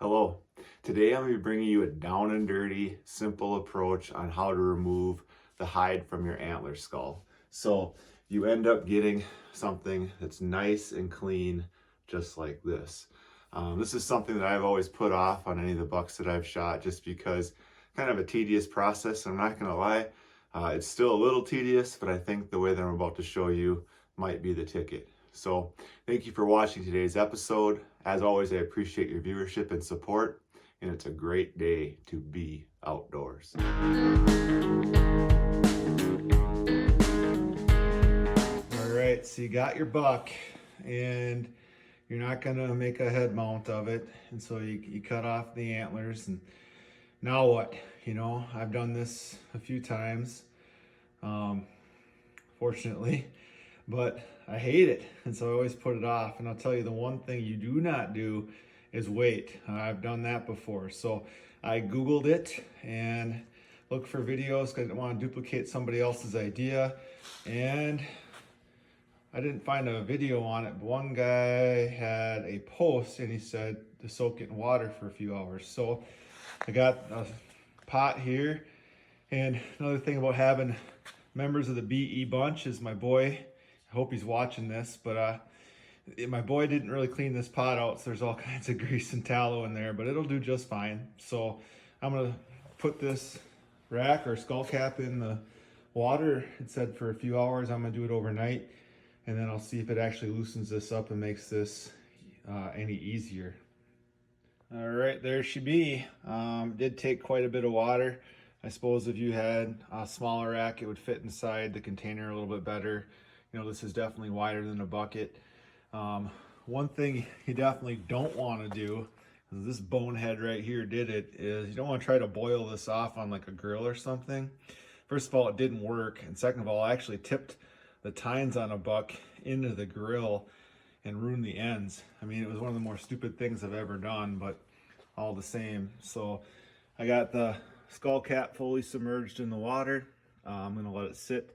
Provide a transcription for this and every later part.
Hello. Today I'm going to be bringing you a down and dirty, simple approach on how to remove the hide from your antler skull. So you end up getting something that's nice and clean, just like this. This is something that I've always put off on any of the bucks that I've shot just because kind of a tedious process. I'm not going to lie. It's still a little tedious, but I think the way that I'm about to show you might be the ticket. So thank you for watching today's episode. As always, I appreciate your viewership and support, and it's a great day to be outdoors. All right, so you got your buck, and you're not gonna make a head mount of it, and so you cut off the antlers, and now what? You know, I've done this a few times, fortunately, but I hate it, and so I always put it off. And I'll tell you, the one thing you do not do is wait. I've done that before, so I googled it and looked for videos because I didn't want to duplicate somebody else's idea, and I didn't find a video on it, but one guy had a post and he said to soak it in water for a few hours. So I got a pot here, and another thing about having members of the BE bunch is my boy, I hope he's watching this, but my boy didn't really clean this pot out, so there's all kinds of grease and tallow in there, but it'll do just fine. So I'm gonna put this rack or skull cap in the water. It said for a few hours. I'm gonna do it overnight, and then I'll see if it actually loosens this up and makes this any easier. All right, there she be. Did take quite a bit of water. I suppose if you had a smaller rack, it would fit inside the container a little bit better. You know, this is definitely wider than a bucket. One thing you definitely don't want to do, this bonehead right here did it, is you don't want to try to boil this off on like a grill or something. First of all, it didn't work, and second of all, I actually tipped the tines on a buck into the grill and ruined the ends. I mean, it was one of the more stupid things I've ever done, but all the same. So I got the skull cap fully submerged in the water. I'm gonna let it sit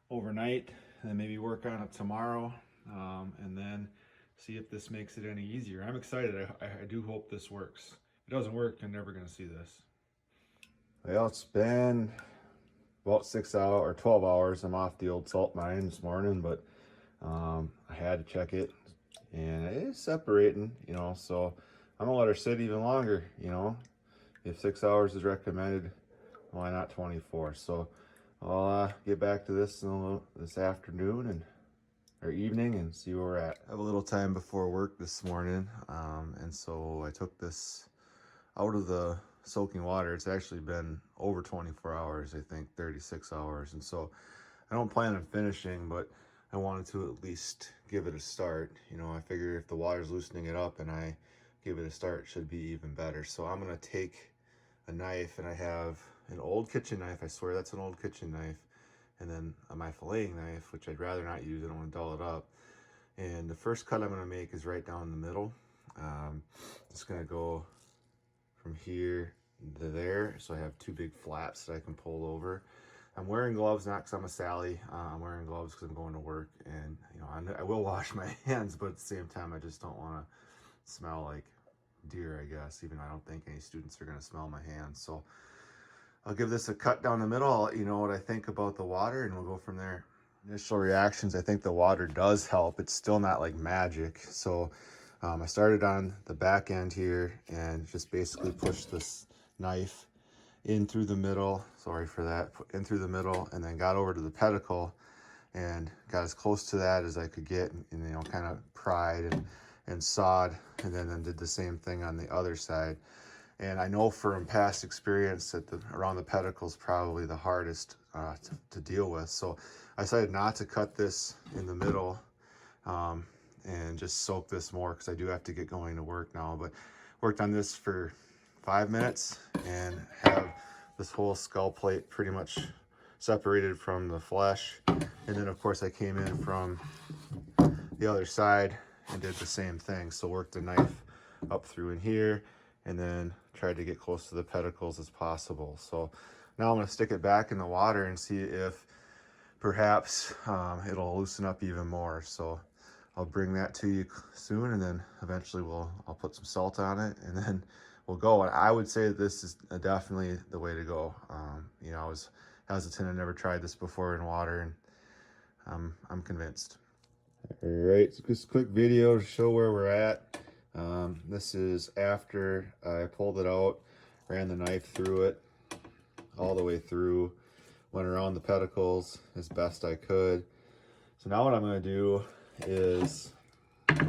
overnight and then maybe work on it tomorrow, and then see if this makes it any easier. I'm excited. I do hope this works. If it doesn't work, you're never gonna see this. Well, it's been about 6 hours or 12 hours. I'm off the old salt mine this morning, but I had to check it, and it is separating, you know, so I'm gonna let her sit even longer. You know, if 6 hours is recommended, why not 24? So I'll get back to this this afternoon or evening and see where we're at. I have a little time before work this morning, and so I took this out of the soaking water. It's actually been over 24 hours, I think 36 hours, and so I don't plan on finishing, but I wanted to at least give it a start. You know, I figure if the water's loosening it up and I give it a start, it should be even better. So I'm gonna take a knife, and I have an old kitchen knife. I swear that's an old kitchen knife. And then my filleting knife, which I'd rather not use. I don't want to dull it up. And the first cut I'm gonna make is right down the middle. Just gonna go from here to there. So I have two big flaps that I can pull over. I'm wearing gloves, not because I'm a Sally. I'm wearing gloves because I'm going to work, and you know, I will wash my hands, but at the same time, I just don't want to smell like deer, I guess, even though I don't think any students are going to smell my hands. So I'll give this a cut down the middle. I'll let you know what I think about the water, and we'll go from there. Initial reactions, I think the water does help. It's still not like magic. So I started on the back end here and just basically pushed this knife in through the middle, sorry for that, in through the middle, and then got over to the pedicle and got as close to that as I could get, and you know, kind of pried and sawed, and then did the same thing on the other side. And I know from past experience that around the pedicle is probably the hardest to deal with. So I decided not to cut this in the middle, and just soak this more because I do have to get going to work now. But worked on this for 5 minutes and have this whole skull plate pretty much separated from the flesh. And then of course I came in from the other side and did the same thing. So worked the knife up through in here and then tried to get close to the pedicles as possible. So now I'm going to stick it back in the water and see if perhaps it'll loosen up even more. So I'll bring that to you soon, and then eventually I'll put some salt on it, and then we'll go. And I would say that this is definitely the way to go. You know, I was hesitant. I never tried this before in water, and I'm convinced. All right, so just a quick video to show where we're at. This is after I pulled it out, ran the knife through it all the way through, went around the pedicles as best I could. So now what I'm going to do is I'm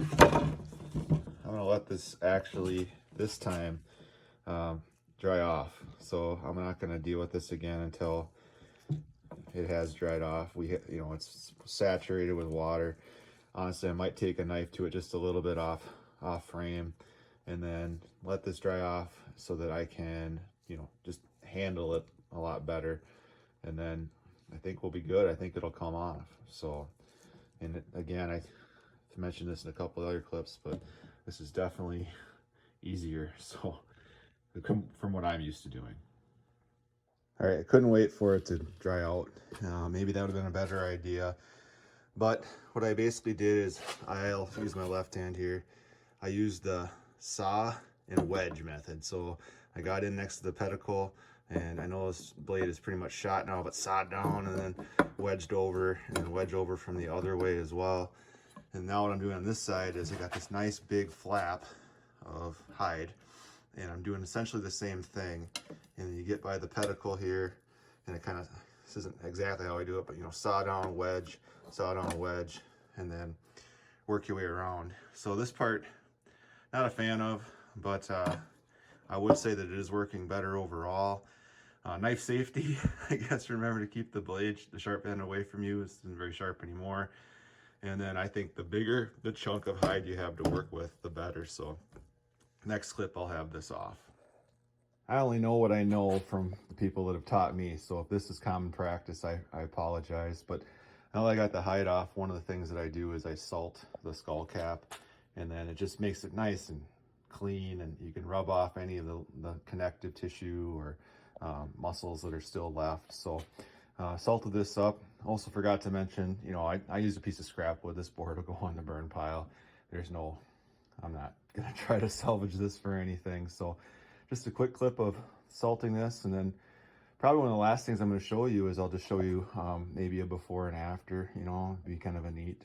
going to let this actually this time dry off. So I'm not going to deal with this again until it has dried off. You know, it's saturated with water. Honestly, I might take a knife to it just a little bit off frame, and then let this dry off so that I can, you know, just handle it a lot better. And then I think we'll be good. I think it'll come off. So, and again, I've mentioned this in a couple other clips, but this is definitely easier. So from what I'm used to doing. All right, I couldn't wait for it to dry out. Maybe that would have been a better idea. But what I basically did is, I'll use my left hand here. I used the saw and wedge method. So I got in next to the pedicle, and I know this blade is pretty much shot now, but sawed down and then wedged over, and then wedge over from the other way as well. And now what I'm doing on this side is I got this nice big flap of hide, and I'm doing essentially the same thing. And you get by the pedicle here, and it kind of, this isn't exactly how I do it, but you know, saw down, wedge, and then work your way around. So this part, not a fan of, but I would say that it is working better overall. Knife safety, I guess, remember to keep the blade, the sharp end away from you. It isn't very sharp anymore. And then I think the bigger the chunk of hide you have to work with, the better. So next clip, I'll have this off. I only know what I know from the people that have taught me. So if this is common practice, I apologize. But now that I got the hide off, one of the things that I do is I salt the skull cap, and then it just makes it nice and clean, and you can rub off any of the connective tissue or muscles that are still left. So salted this up. Also forgot to mention, you know, I used a piece of scrap wood. This board will go on the burn pile. I'm not gonna try to salvage this for anything. So just a quick clip of salting this, and then probably one of the last things I'm going to show you is I'll just show you maybe a before and after. You know, it'd be kind of a neat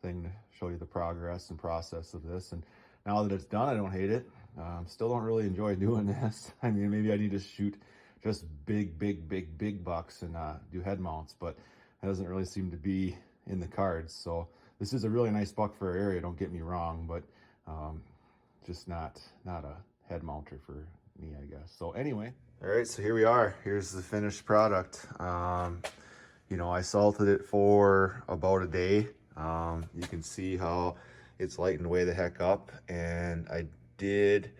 thing to show you the progress and process of this. And now that it's done, I don't hate it. Still don't really enjoy doing this. I mean, maybe I need to shoot just big bucks and do head mounts, but that doesn't really seem to be in the cards. So this is a really nice buck for our area, don't get me wrong, but just not a head mounter for me, I guess. So anyway, all right, so here we are. Here's the finished product. You know, I salted it for about a day. You can see how it's lightened way the heck up, and I did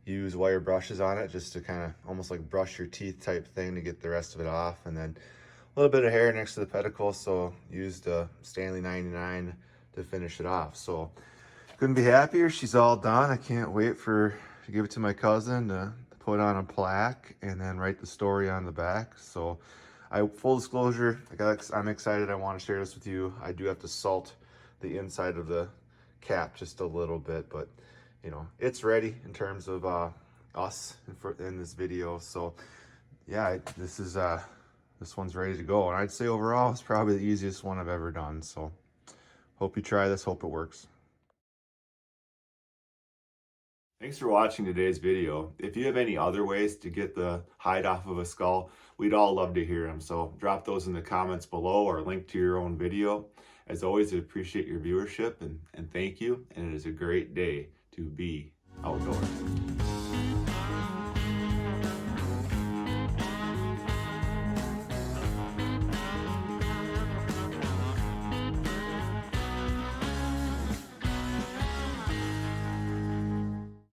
use wire brushes on it just to kind of almost like brush your teeth type thing to get the rest of it off, and then a little bit of hair next to the pedicle, so used a Stanley 99 to finish it off. So couldn't be happier. She's all done. I can't wait to give it to my cousin to put on a plaque and then write the story on the back. So full disclosure, I'm excited. I want to share this with you. I do have to salt the inside of the cap just a little bit, but you know, it's ready in terms of us in this video. So yeah, this one's ready to go. And I'd say overall, it's probably the easiest one I've ever done. So hope you try this, hope it works. Thanks for watching today's video. If you have any other ways to get the hide off of a skull, we'd all love to hear them. So drop those in the comments below or link to your own video. As always, I appreciate your viewership and thank you. And it is a great day to be outdoors.